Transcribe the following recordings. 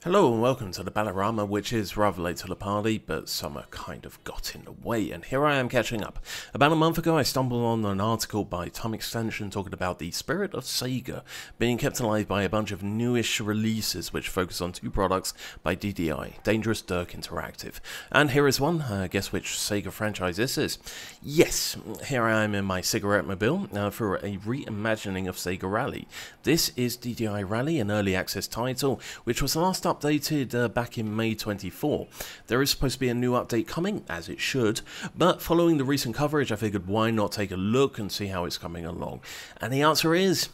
Hello and welcome to the Ballerama, which is rather late to the party, but summer kind of got in the way, and here I am catching up. About a month ago I stumbled on an article by Time Extension talking about the spirit of Sega being kept alive by a bunch of newish releases which focus on two products by DDI, Dangerous Dirk Interactive. And here is one, guess which Sega franchise this is? Yes, here I am in my cigarette mobile for a reimagining of Sega Rally. This is DDI Rally, an early access title, which was last updated back in May 24. There is supposed to be a new update coming, as it should, but following the recent coverage I figured why not take a look and see how it's coming along. And the answer is,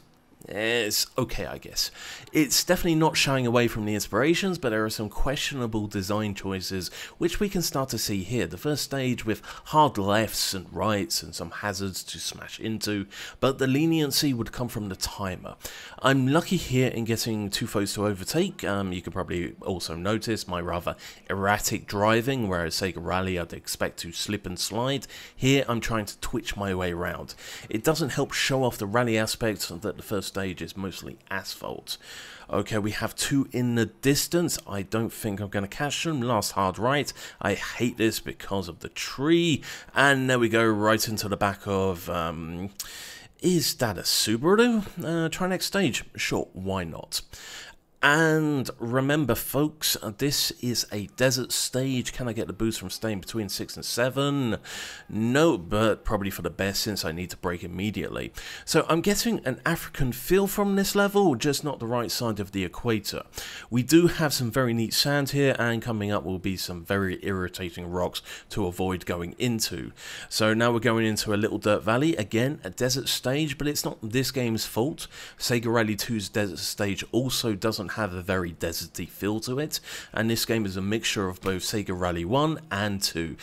it's okay, I guess. It's definitely not shying away from the inspirations, but there are some questionable design choices which we can start to see here. The first stage with hard lefts and rights and some hazards to smash into, but the leniency would come from the timer. I'm lucky here in getting two foes to overtake. You can probably also notice my rather erratic driving, whereas Sega Rally I'd expect to slip and slide. Here I'm trying to twitch my way around. It doesn't help show off the rally aspect that the first stage is mostly asphalt. Okay, we have two in the distance. I don't think I'm going to catch them. Last hard right. I hate this because of the tree. And there we go, right into the back of... is that a Subaru? Try next stage. Sure, why not? And remember folks, this is a desert stage. Can I get the boost from staying between 6 and 7? No, but probably for the best since I need to brake immediately. So I'm getting an African feel from this level, just not the right side of the equator. We do have some very neat sand here, and coming up will be some very irritating rocks to avoid going into. So now we're going into a little dirt valley, again a desert stage, but it's not this game's fault. Sega Rally 2's desert stage also doesn't have a very deserty feel to it, and this game is a mixture of both Sega Rally 1 and 2,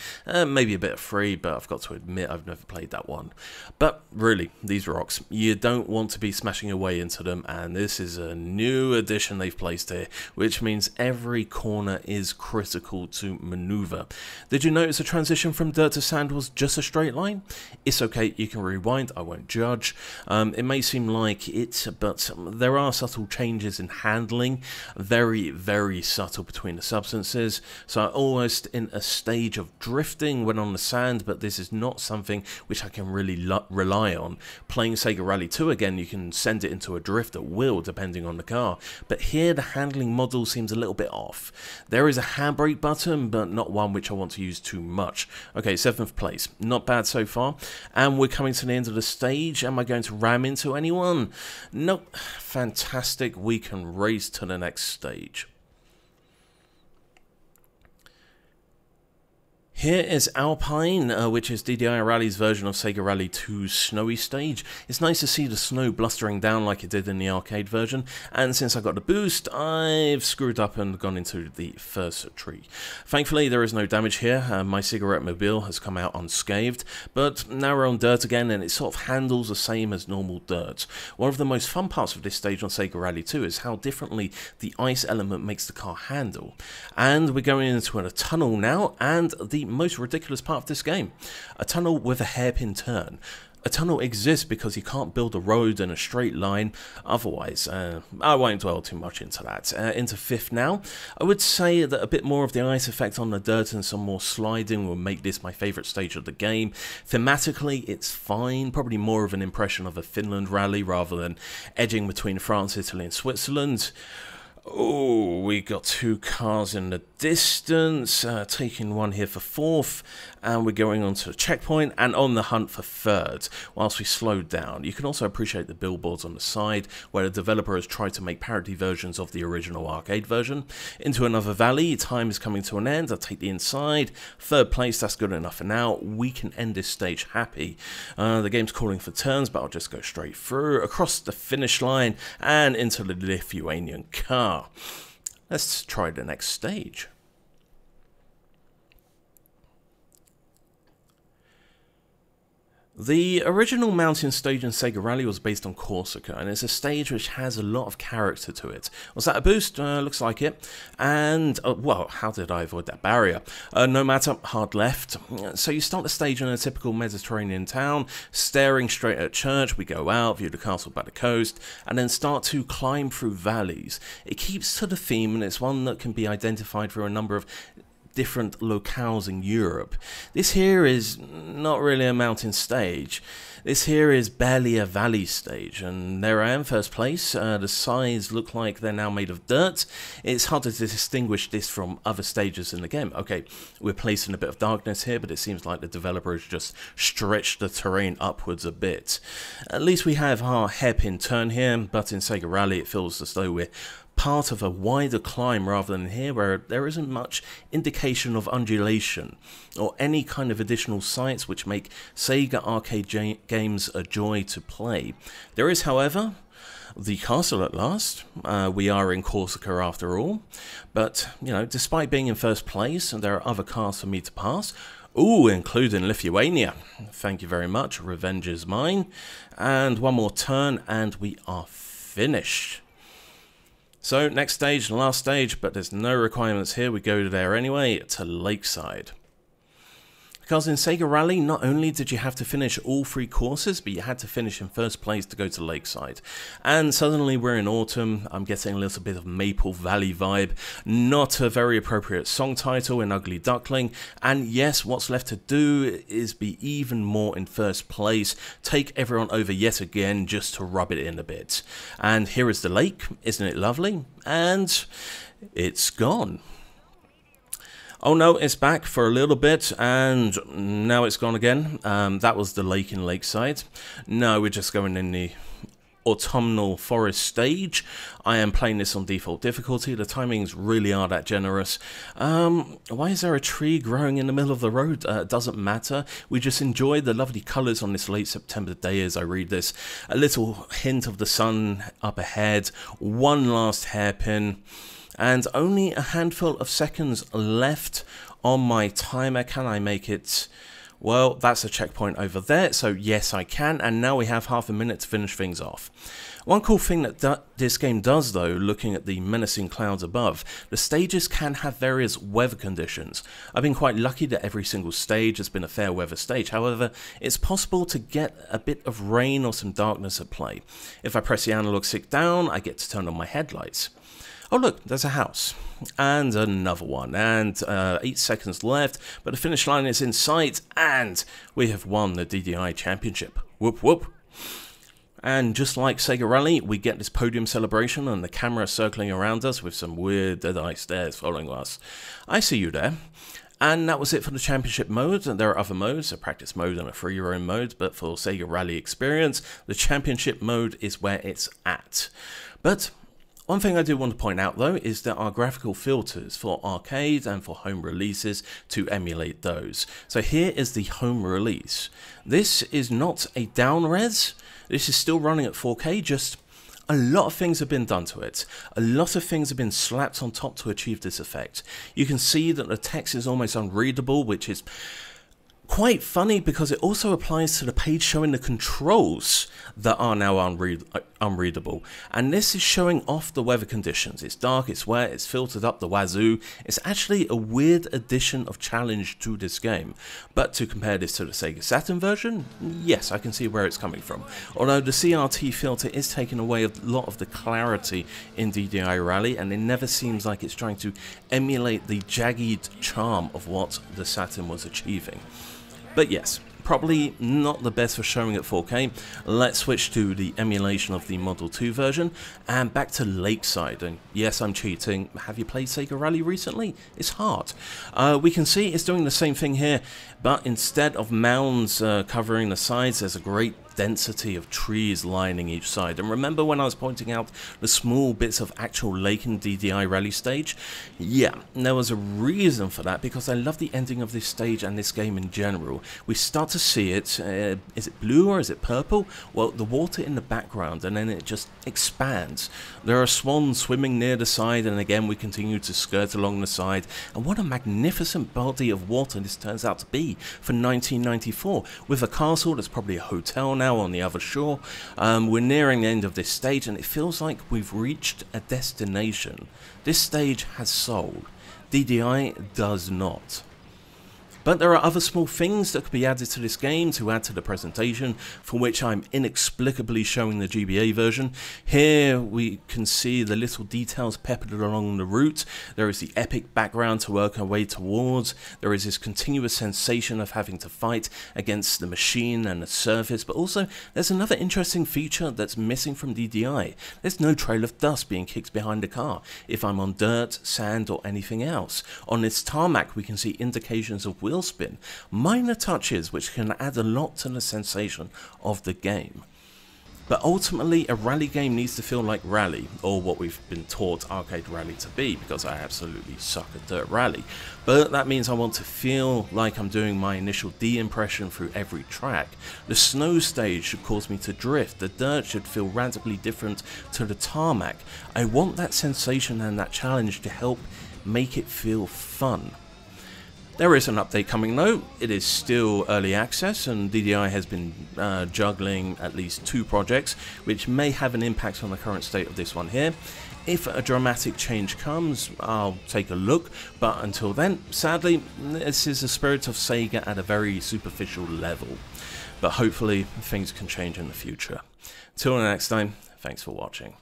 maybe a bit of 3, but I've got to admit I've never played that one. But really, these rocks, you don't want to be smashing away into them, and this is a new addition they've placed here, which means every corner is critical to maneuver. Did you notice the transition from dirt to sand was just a straight line? It's okay, you can rewind, I won't judge. It may seem like it, but there are subtle changes in handling, very, very subtle between the substances, so I'm almost in a stage of drifting when on the sand, but this is not something which I can really rely on. Playing Sega Rally 2 again, you can send it into a drift at will depending on the car, but here the handling model seems a little bit off. There is a handbrake button, but not one which I want to use too much. Okay, 7th place, not bad so far, and we're coming to the end of the stage. Am I going to ram into anyone? Nope. Fantastic, we can race to the next stage. Here is Alpine, which is DDI Rally's version of Sega Rally 2's snowy stage. It's nice to see the snow blustering down like it did in the arcade version, and since I got the boost, I've screwed up and gone into the first tree. Thankfully, there is no damage here. My cigarette mobile has come out unscathed, but now we're on dirt again, and it sort of handles the same as normal dirt. One of the most fun parts of this stage on Sega Rally 2 is how differently the ice element makes the car handle. And we're going into a tunnel now, and the most ridiculous part of this game, a tunnel with a hairpin turn. A tunnel exists because you can't build a road in a straight line otherwise. I won't dwell too much into that. Into 5th now. I would say that a bit more of the ice effect on the dirt and some more sliding will make this my favourite stage of the game. Thematically, it's fine. Probably more of an impression of a Finland rally rather than edging between France, Italy and Switzerland. Oh, we got two cars in the distance, taking one here for 4th, and we're going on to the checkpoint and on the hunt for 3rd, whilst we slow down. You can also appreciate the billboards on the side, where the developer has tried to make parody versions of the original arcade version. Into another valley, time is coming to an end, I'll take the inside. 3rd place, that's good enough for now. We can end this stage happy. The game's calling for turns, but I'll just go straight through, across the finish line, and into the Lithuanian car. Let's try the next stage. The original mountain stage in Sega Rally was based on Corsica, and it's a stage which has a lot of character to it. Was that a boost? Looks like it. And, well, how did I avoid that barrier? No matter, hard left. So you start the stage in a typical Mediterranean town, staring straight at church. We go out, view the castle by the coast, and then start to climb through valleys. It keeps to the theme, and it's one that can be identified through a number of different locales in Europe. This here is not really a mountain stage. This here is barely a valley stage, and there I am, first place. The sides look like they're now made of dirt. It's hard to distinguish this from other stages in the game. Okay, we're placed in a bit of darkness here, but it seems like the developer has just stretched the terrain upwards a bit. At least we have our hairpin turn here, but in Sega Rally it feels as though we're part of a wider climb rather than here, where there isn't much indication of undulation or any kind of additional sights which make Sega arcade games a joy to play. There is, however, the castle at last. We are in Corsica after all, but you know, despite being in first place, there are other cars for me to pass. Ooh, including Lithuania. Thank you very much. Revenge is mine. And one more turn and we are finished. So, next stage, last stage, but there's no requirements here, we go there anyway, to Lakeside. Because in Sega Rally, not only did you have to finish all 3 courses, but you had to finish in first place to go to Lakeside. And suddenly we're in autumn, I'm getting a little bit of Maple Valley vibe, not a very appropriate song title in Ugly Duckling, and yes, what's left to do is be even more in first place, take everyone over yet again just to rub it in a bit. And here is the lake, isn't it lovely? And it's gone. Oh no, it's back for a little bit, and now it's gone again. That was the lake in Lakeside. No, we're just going in the autumnal forest stage. I am playing this on default difficulty. The timings really are that generous. Why is there a tree growing in the middle of the road? It doesn't matter. We just enjoy the lovely colours on this late September day as I read this. A little hint of the sun up ahead. One last hairpin. And only a handful of seconds left on my timer. Can I make it? Well, that's a checkpoint over there, so yes I can, and now we have half a minute to finish things off. One cool thing that this game does though, looking at the menacing clouds above, the stages can have various weather conditions. I've been quite lucky that every single stage has been a fair weather stage, however, it's possible to get a bit of rain or some darkness at play. If I press the analog stick down, I get to turn on my headlights. Oh look, there's a house, and another one, and 8 seconds left, but the finish line is in sight, and we have won the DDI Championship. Whoop whoop. And just like Sega Rally, we get this podium celebration and the camera circling around us with some weird dead-eye stares following us. I see you there. And that was it for the championship mode. There are other modes, a practice mode and a free-roam mode, but for Sega Rally experience, the championship mode is where it's at. But one thing I do want to point out though is there are graphical filters for arcade and for home releases to emulate those. So here is the home release. This is not a down res, this is still running at 4K, just a lot of things have been done to it. A lot of things have been slapped on top to achieve this effect. You can see that the text is almost unreadable, which is quite funny because it also applies to the page showing the controls that are now unreadable. And this is showing off the weather conditions. It's dark, it's wet, it's filtered up the wazoo. It's actually a weird addition of challenge to this game. But to compare this to the Sega Saturn version, yes, I can see where it's coming from. Although the CRT filter is taking away a lot of the clarity in DDI Rally, and it never seems like it's trying to emulate the jagged charm of what the Saturn was achieving. But yes, probably not the best for showing at 4K. Let's switch to the emulation of the Model 2 version and back to Lakeside. And yes, I'm cheating. Have you played Sega Rally recently? It's hard. We can see it's doing the same thing here, but instead of mounds covering the sides, there's a great density of trees lining each side. And remember when I was pointing out the small bits of actual lake in DDI Rally stage? Yeah, there was a reason for that, because I love the ending of this stage and this game in general. We start to see it, is it blue or is it purple? Well, the water in the background, and then it just expands. There are swans swimming near the side, and again we continue to skirt along the side, and what a magnificent body of water this turns out to be for 1994, with a castle that's probably a hotel now on the other shore. We're nearing the end of this stage, and it feels like we've reached a destination. This stage has soul. DDI does not. But there are other small things that could be added to this game to add to the presentation, for which I'm inexplicably showing the GBA version. Here we can see the little details peppered along the route. There is the epic background to work our way towards. There is this continuous sensation of having to fight against the machine and the surface, but also there's another interesting feature that's missing from DDI. There's no trail of dust being kicked behind the car if I'm on dirt, sand or anything else. On this tarmac we can see indications of wheel spin, minor touches which can add a lot to the sensation of the game. But ultimately a rally game needs to feel like rally, or what we've been taught arcade rally to be, because I absolutely suck at dirt rally. But that means I want to feel like I'm doing my initial D impression through every track. The snow stage should cause me to drift, the dirt should feel radically different to the tarmac. I want that sensation and that challenge to help make it feel fun. There is an update coming though. It is still early access, and DDI has been juggling at least 2 projects, which may have an impact on the current state of this one here. If a dramatic change comes, I'll take a look, but until then, sadly, this is the spirit of Sega at a very superficial level. But hopefully, things can change in the future. Till next time, thanks for watching.